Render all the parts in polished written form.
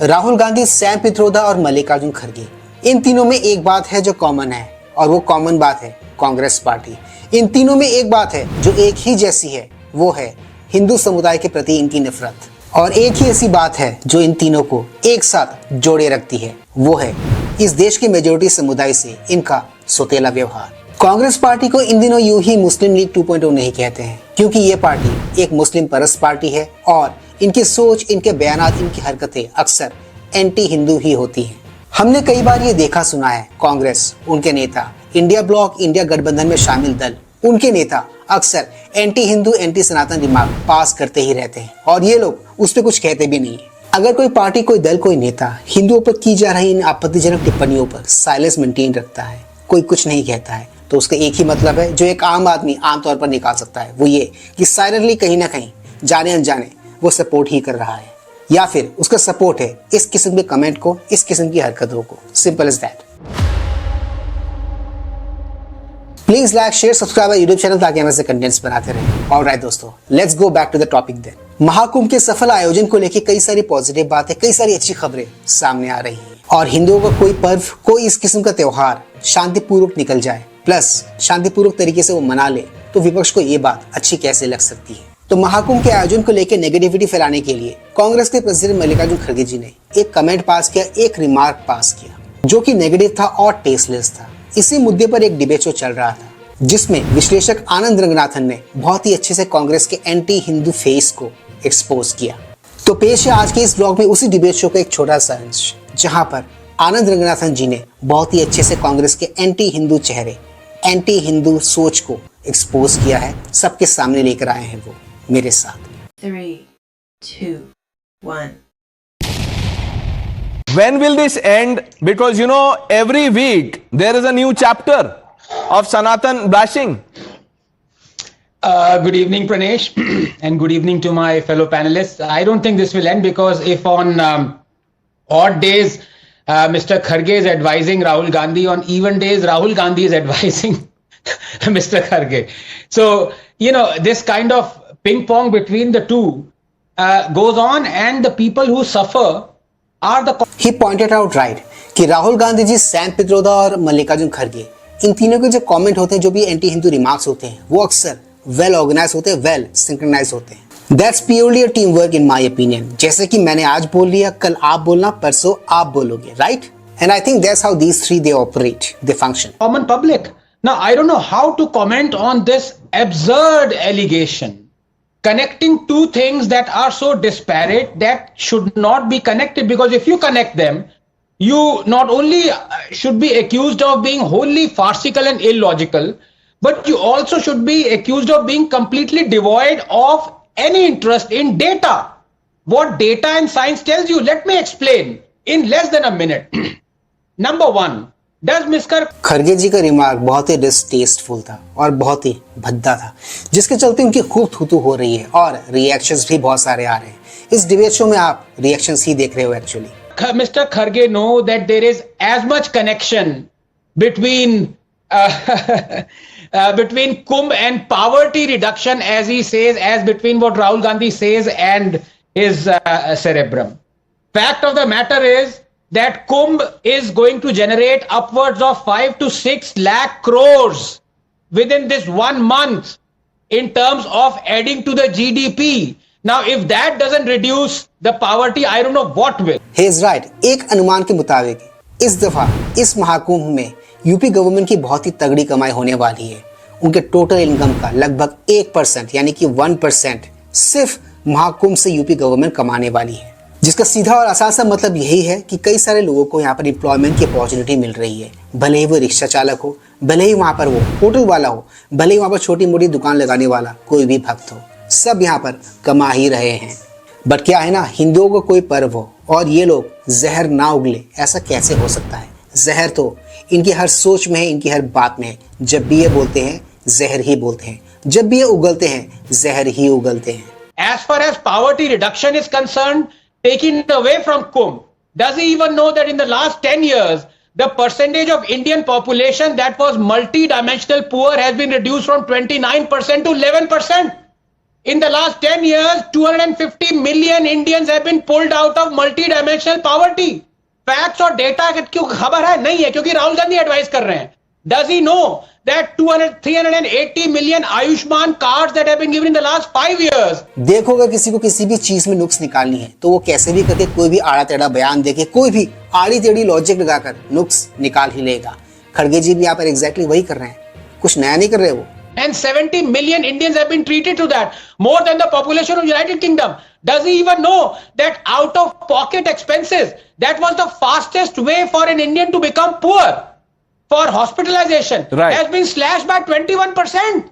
Rahul Gandhi, Sam Pitroda और मल्लिकार्जुन खड़गे, इन तीनों में एक बात है जो कॉमन है, और वो कॉमन बात है कांग्रेस पार्टी। इन तीनों में एक बात है जो एक ही जैसी है, वो है हिंदू समुदाय के प्रति इनकी नफरत। और एक ही ऐसी बात है जो इन तीनों को एक साथ जोड़े रखती है, वो है इस देश के मेजोरिटी समुदाय से इनका सौतेला व्यवहार। कांग्रेस पार्टी को इन दिनों यूं ही मुस्लिम लीग 2.0 नहीं कहते हैं, क्योंकि ये पार्टी एक मुस्लिम परस्त पार्टी है और इनकी सोच, इनके बयानात, इनकी हरकतें अक्सर एंटी हिंदू ही होती हैं। हमने कई बार ये देखा सुना है, कांग्रेस, उनके नेता, इंडिया ब्लॉक, इंडिया गठबंधन में शामिल दल, उनके नेता अक्सर एंटी हिंदू, एंटी सनातन रिमार्क पास करते ही रहते हैं और ये लोग उस पर कुछ कहते भी नहीं है। अगर कोई पार्टी, कोई दल, कोई नेता हिंदुओं पर की जा रही इन आपत्तिजनक टिप्पणियों पर साइलेंस मेंटेन रखता है, कोई कुछ नहीं कहता है, तो उसका एक ही मतलब है जो एक आम आदमी आमतौर पर निकाल सकता है, वो ये कि साइलेंटली कहीं ना कहीं जाने अनजाने वो सपोर्ट ही कर रहा है, या फिर उसका सपोर्ट है इस किस्म के कमेंट को, इस किस्म की हरकतों को। Simple as that. Please like, share, subscribe YouTube channel ताकि हम ऐसे कंटेंट्स बनाते रहें। ऑलराइट दोस्तों, let's go back to the topic then. Mahakumbh के सफल आयोजन को लेकर कई सारी पॉजिटिव बातें, कई सारी अच्छी खबरें सामने आ रही हैं और हिंदुओं का कोई पर्व, कोई इस किस्म का त्योहार शांतिपूर्वक निकल जाए, प्लस शांतिपूर्वक तरीके से वो मना ले, तो विपक्ष को ये बात अच्छी कैसे लग सकती है। तो महाकुंभ के आयोजन को लेकर नेगेटिविटी फैलाने के लिए कांग्रेस के प्रेसिडेंट मल्लिकार्जुन खड़गे जी ने एक कमेंट पास किया, एक रिमार्क पास किया, जो कि नेगेटिव था और टेस्टलेस था। इसी मुद्दे पर एक डिबेट शो चल रहा था, जिसमें विश्लेषक आनंद रंगनाथन ने बहुत ही अच्छे से कांग्रेस के एंटी हिंदू फेस को एक्सपोज किया। तो पेश है आज के इस ब्लॉग में उसी डिबेट शो का एक छोटा सा अंश, जहां पर आनंद रंगनाथन जी ने बहुत ही अच्छे से कांग्रेस के एंटी हिंदू चेहरे, एंटी हिंदू सोच को एक्सपोज किया है, सबके सामने लेकर आए हैं वो मेरे साथ। 3, 2, 1. When will this end? Because you know, every week there is a new chapter of Sanatan bashing. Good evening, Pranesh, and good evening to my fellow panelists. I don't think this will end, because if on odd days Mr. Kharge is advising Rahul Gandhi, on even days Rahul Gandhi is advising Mr. Kharge. So, you know, this kind of ping pong between the two goes on, and the people who suffer are the... He pointed out right कि Rahul Gandhi ji, Sam Pitroda और मल्लिकार्जुन खड़गे, इन तीनों के जो comment होते हैं, जो भी एंटी हिंदू रिमार्क्स होते हैं, वो अक्सर वेल ऑर्गेनाइज होते हैं, वेल सिंक्रोनाइज होते हैं। That's purely a team work in my opinion. जैसे कि मैंने आज बोल लिया, कल आप बोलना, परसों आप बोलोगे, right? And I think that's how these three they operate, they function. Common public. Now, I don't know how to comment on this absurd allegation, connecting two things that are so disparate that should not be connected, because if you connect them, you not only should be accused of being wholly farcical and illogical, but you also should be accused of being completely devoid of any interest in data. What data and science tells you, let me explain in less than a minute. Number one, does Mr. खड़गे जी का remark बहुत ही डिसटेस्टफुल था और बहुत ही भद्दा था, जिसके चलते उनकी खूब थूथू हो रही है और रिएक्शंस भी बहुत सारे आ रहे हैं। इस डिबेट शो में आप रिएक्शंस ही देख रहे हो actually. Mr. Kharge know that there is as much connection between between Kumbh and poverty reduction, as he says, as between what Rahul Gandhi says and his cerebrum. Fact of the matter is that Kumbh is going to generate upwards of 5 to 6 lakh crores within this 1 month in terms of adding to the GDP. Now, if that doesn't reduce the poverty, I don't know what will. He is right. एक अनुमान के मुताबिक इस दफा इस महाकुंभ में UP government की बहुत ही तगड़ी कमाई होने वाली है। उनके टोटल इनकम का लगभग 1% यानी कि 1% सिर्फ महाकुंभ से यूपी गवर्नमेंट कमाने वाली है, जिसका सीधा और आसान सा मतलब यही है कि कई सारे लोगों को यहाँ पर एम्प्लॉयमेंट की अपॉर्चुनिटी मिल रही है। भले ही वो रिक्शा चालक हो, भले ही वहाँ पर वो होटल वाला हो, भले ही वहाँ पर छोटी मोटी दुकान लगाने वाला कोई भी भक्त हो, सब यहाँ पर कमा ही रहे हैं। बट क्या है ना, हिंदुओं को कोई पर्व हो और ये लोग जहर ना उगले, ऐसा कैसे हो सकता है? जहर तो इनकी हर सोच में है, इनकी हर बात में है। जब भी ये बोलते हैं जहर ही बोलते हैं, जब भी ये उगलते हैं जहर ही उगलते हैं। As far as poverty reduction is concerned, taking away from Kumbh, does he even know that in the last 10 years, the percentage of Indian population that was multi-dimensional poor has been reduced from 29% to 11%? In the last 10 years, 250 million Indians have been pulled out of multi-dimensional poverty. Facts और data क्यों खबर है? नहीं है, क्योंकि Rahul Gandhi advice कर रहे हैं. Does he know that 380 million Ayushman cards that have been given in the last 5 years? देखो, अगर किसी को किसी भी चीज में नुक्स निकालनी है तो वो कैसे भी करके कोई भी आड़ा टेढ़ा बयान देके, कोई भी आड़ी टेढ़ी लॉजिक लगाकर नुक्स निकाल ही लेगा. खड़गे जी भी यहाँ पर एग्जैक्टली वही कर रहे हैं, कुछ नया नहीं कर रहे वो. And 70 million Indians have been treated to that, more than the population of United Kingdom. Does he even know that out of pocket expenses, that was the fastest way for an Indian to become poor? For hospitalization, right, has been slashed by 21%.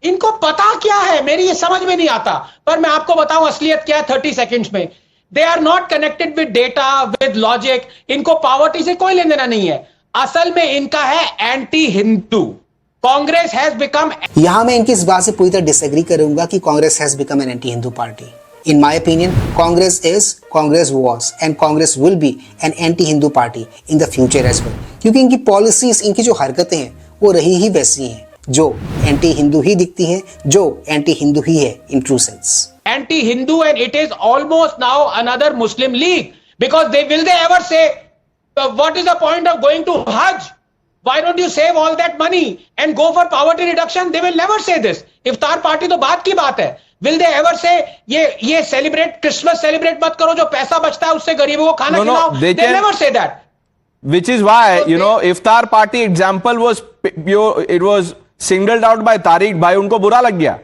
इनको पता क्या है, मेरी ये समझ में नहीं आता, पर मैं आपको बताऊं असलियत क्या है 30 seconds में. They are not connected with data, with logic. इनको पॉवर्टी से कोई लेना देना नहीं है. असल में इनका है anti Hindu. Congress has become. यहां मैं इनकी इस बात से पूरी तरह डिसएग्री करूंगा कि Congress has become an anti Hindu party. In my opinion, Congress was, and Congress will be an anti-Hindu party in the future as well. क्योंकि इनकी पॉलिसीज, इनकी जो हरकतें हैं वो रही ही वैसी हैं, जो एंटी हिंदू ही दिखती हैं, जो एंटी हिंदू ही है in true sense. Anti-Hindu, and it is almost now another Muslim league, because will they ever say, what is the point of going to Hajj? Why don't you save all that money and go for poverty reduction? They will never say this. इफ्तार party तो बात की बात है. Will they ever say ये celebrate Christmas celebrate मत करो, जो पैसा बचता है उससे गरीबों को खाना खिलाओ? They never say that. Which is why, you know, iftar party example was, it was singled out by Tariq भाई, उनको बुरा लग गया.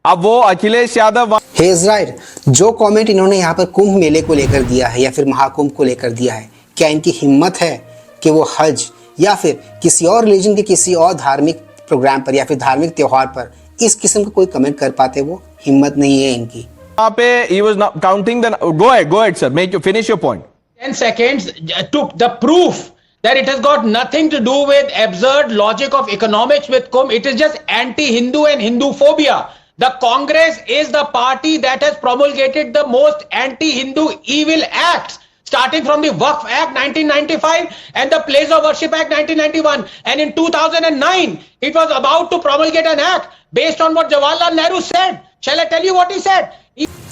अब वो Akhilesh Yadav. He is right. जो कमेंट इन्होंने यहाँ पर कुंभ मेले को लेकर दिया है या फिर महाकुंभ को लेकर दिया है, क्या इनकी हिम्मत है कि वो हज या फिर किसी और रिलीजन के किसी और धार्मिक प्रोग्राम पर या फिर धार्मिक त्योहार पर इस किस्म का कोई कमेंट कर पाते? वो हिम्मत नहीं है इनकी. वहां पे he was not counting the. Go ahead sir, finish your point. 10 seconds took the proof that it has got nothing to do with absurd logic of economics with Kumbh. It is just anti-Hindu and Hindu phobia. The Congress is the party that has promulgated the most anti-Hindu evil acts, starting from the Waqf Act 1995 and the Place of Worship Act 1991. And in 2009, it was about to promulgate an act based on what Jawaharlal Nehru said. Shall I tell you what he said?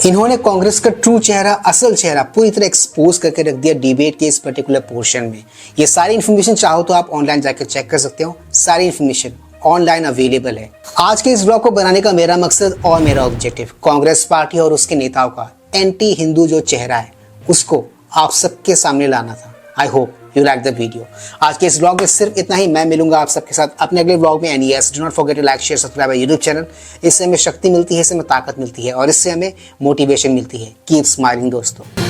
इन्होंने कांग्रेस का true चेहरा, असल चेहरा पूरी तरह expose करके रख दिया डिबेट के इस पर्टिकुलर पोर्शन में. ये सारी इन्फॉर्मेशन चाहो तो आप ऑनलाइन जाकर चेक कर सकते हो. सारी इन्फॉर्मेशन ऑनलाइन अवेलेबल है. आज के इस ब्लॉग को बनाने का मेरा मकसद और मेरा ऑब्जेक्टिव कांग्रेस पार्टी और उसके नेताओं का एंटी हिंदू जो चेहरा है उसको आप सबके सामने लाना था. I hope you like the video. आज के इस ब्लॉग में सिर्फ इतना ही. मैं मिलूंगा आप सबके साथ अपने अगले ब्लॉग में. And yes, do not forget to like share subscribe my YouTube channel. इससे हमें शक्ति मिलती है, इससे हमें ताकत मिलती है और इससे हमें मोटिवेशन मिलती है. कीप स्माइलिंग दोस्तों.